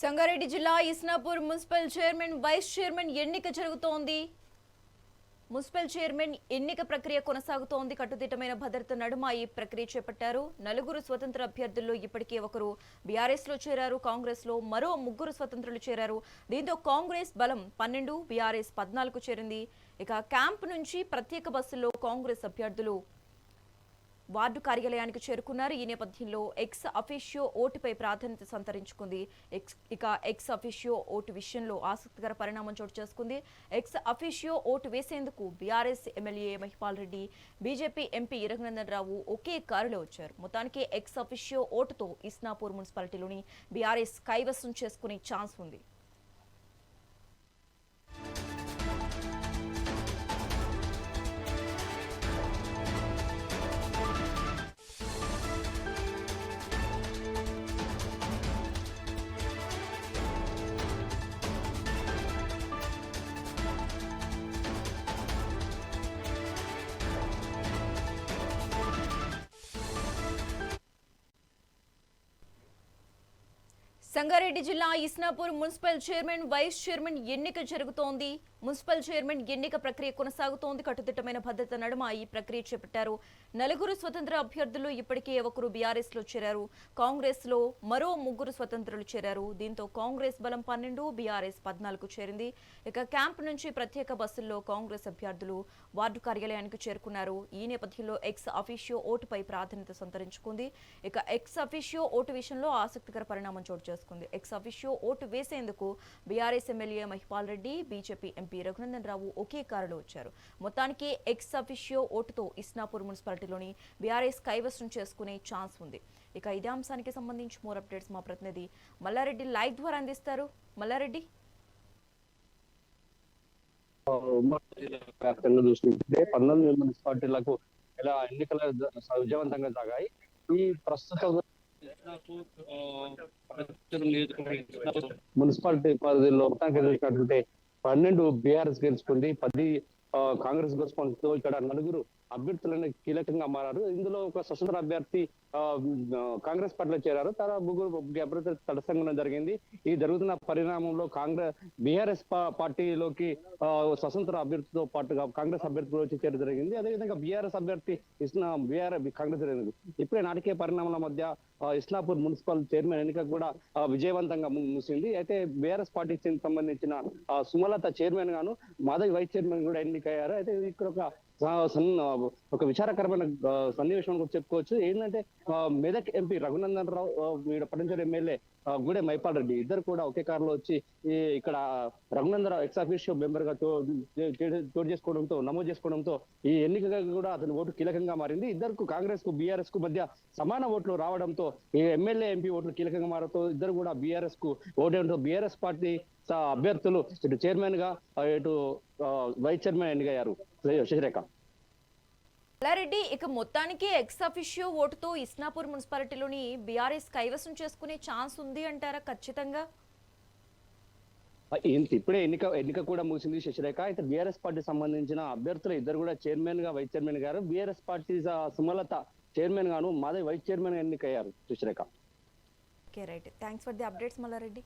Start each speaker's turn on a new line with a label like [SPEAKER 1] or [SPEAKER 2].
[SPEAKER 1] సంగారెడ్డి జిల్లా Isnapur municipal chairman vice chairman ఎన్నిక జరుగుతోంది. మున్సిపల్ చైర్మన్ ఎన్నిక ప్రక్రియ కొనసాగుతోంది. కట్టుదిట్టమైన భద్రత నడుమ ఈ ప్రక్రియ చేపట్టారు. నలుగురు స్వతంత్ర అభ్యర్థుల్లో ఇప్పటికే ఒకరు బీఆర్ఎస్ లో చేరారు. కాంగ్రెస్ లో మరో ముగ్గురు స్వతంత్రులు చేరారు. దీంతో కాంగ్రెస్ బలం 12, బీఆర్ఎస్ 14 చేరింది. ఇక క్యాంప్ నుంచి ప్రత్యేక బస్సుల్లో కాంగ్రెస్ అభ్యర్థులు వార్డు కార్యాలయానికి చేరుకున్నారు. ఈ నేపథ్యంలో ఎక్స్ అఫీషియో ఓటుపై ప్రాధాన్యత సంతరించుకుంది. ఎక్స్ అఫీషియో ఓటు విషయంలో ఆసక్తికర పరిణామం చోటు చేసుకుంది. ఎక్స్ అఫీషియో ఓటు వేసేందుకు BRS MLA Mahipal Reddy, BJP MP Raghunandan Rao ఒకే కారులో వచ్చారు. మొత్తానికి ఎక్స్ అఫీషియో ఓటుతో ఇస్నాపూర్ మున్సిపాలిటీలోని బీఆర్ఎస్ కైవసం చేసుకునే ఛాన్స్ ఉంది. సంగారెడ్డి జిల్లా Isnapur municipal chairman vice chairman ఎన్నిక జరుగుతోంది. మున్సిపల్ చైర్మన్ ఎన్నిక ప్రక్రియ కొనసాగుతోంది. కట్టుదిట్టమైన భద్రత నడుమ ఈ ప్రక్రియ చేపట్టారు. నలుగురు స్వతంత్ర అభ్యర్థులు ఇప్పటికే ఒకరు బీఆర్ఎస్ లో చేరారు. కాంగ్రెస్ లో మరో ముగ్గురు స్వతంత్రులు చేరారు. దీంతో కాంగ్రెస్ బలం 12, బీఆర్ఎస్ 14 చేరింది. ఇక క్యాంప్ నుంచి ప్రత్యేక బస్సుల్లో కాంగ్రెస్ అభ్యర్థులు వార్డు కార్యాలయానికి చేరుకున్నారు. ఈ నేపథ్యంలో ఎక్స్ అఫీషియో ఓటుపై ప్రాధాన్యత సంతరించుకుంది. ఇక ఎక్స్ అఫీషియో ఓటు విషయంలో ఆసక్తికర పరిణామం చోటు చేసుకుంది. ఎక్స్ అఫీషియో ఓటు వేసేందుకు BRS MLA Mahipal Reddy, BJP MP Raghunandan Rao ఒకే కారులో వచ్చారు. మొత్తానికి ఎక్స్ అఫీషియో ఓటుతో ఇస్నాపూర్ మున్సిపాలిటీలోని బీఆర్ఎస్ కైవసం చేసుకునే ఛాన్స్ ఉంది. ఇక ఇదే అంశానికి సంబంధించి మోర్ అప్డేట్స్ మా ప్రతినిధి మల్లారెడ్డి లైవ్ ద్వారా అందిస్తారు. మల్లారెడ్డి,
[SPEAKER 2] వ్యాప్తంగా చూస్తుంటే 19 మున్సిపాలిటీలకు ఇలా ఎన్నికలు విజయవంతంగా సాగాయి. ఈ ప్రస్తుతం మున్సిపాలిటీ పరిధిలో చూసినట్టుంటే 12 బీఆర్ఎస్ గెలుచుకుంది, 10 కాంగ్రెస్ గెలుచుకుంటూ ఇక్కడ నలుగురు అభ్యర్థులను కీలకంగా మారారు. ఇందులో ఒక స్వతంత్ర అభ్యర్థి కాంగ్రెస్ పార్టీలో చేరారు. తన ముగ్గురు అభ్యర్థులు తటస్థంగా జరిగింది. ఈ జరుగుతున్న పరిణామంలో బీఆర్ఎస్ పార్టీలోకి స్వతంత్ర అభ్యర్థితో పాటుగా కాంగ్రెస్ అభ్యర్థులు వచ్చి చేరడం జరిగింది. అదేవిధంగా బీఆర్ఎస్ అభ్యర్థి కాంగ్రెస్ జరిగింది. ఇప్పుడే నాటకీయ పరిణామాల మధ్య ఇస్నాపూర్ మున్సిపల్ చైర్మన్ ఎన్నిక కూడా విజయవంతంగా ముగిసింది. అయితే బీఆర్ఎస్ పార్టీకి సంబంధించిన సుమలత చైర్మన్ గాను, మాధవి వైస్ చైర్మన్ కూడా ఎన్నికయ్యారు. అయితే ఇక్కడ ఒక విచారకరమైన సన్నివేశం చెప్పుకోవచ్చు. ఏంటంటే మెదక్ ఎంపీ రఘునందన్ రావు, పట్టణంచేరు ఎమ్మెల్యే గూడెం మహిపాల్ రెడ్డి ఇద్దరు కూడా ఒకే కారులో వచ్చి ఇక్కడ Raghunandan Rao ex officio member గా నమోదు చేసుకోవడంతో ఈ ఎన్నికగా కూడా అతని ఓటు కీలకంగా మారింది. ఇద్దరు కాంగ్రెస్ కు బీఆర్ఎస్ కు మధ్య సమాన ఓట్లు రావడంతో ఈ ఎమ్మెల్యే ఎంపీ ఓట్లు కీలకంగా మారడంతో ఇద్దరు కూడా బీఆర్ఎస్ కు ఓటేయడంతో బీఆర్ఎస్ పార్టీ అభ్యర్థులు ఇటు చైర్మన్ గా ఇటు వైస్ చైర్మన్ ఎన్నికయ్యారు. శశిరేఖ.
[SPEAKER 1] మల్లారెడ్డి, ఇక మొత్తానికి ఎక్స్ అఫీషియో ఓటుతో ఇస్నాపూర్ మున్సిపాలిటీలోని బీఆర్ఎస్ కైవసం చేసుకునే ఛాన్స్ ఉంది అంటారా? ఖచ్చితంగా
[SPEAKER 2] ఇప్పుడే ఎన్నిక కూడా ముగిసింది శశిరేఖ. అయితే బీఆర్ఎస్ పార్టీ సంబంధించిన అభ్యర్థులు ఇద్దరు కూడా చైర్మన్ గా వైస్ చైర్మన్ గారు. బీఆర్ఎస్ పార్టీ సుమలత చైర్మన్ గాను, మాధవి వైస్ చైర్మన్ గా ఎన్నికయ్యారు Sasirekha.
[SPEAKER 1] Okay, right. Thanks for the updates Mallareddy.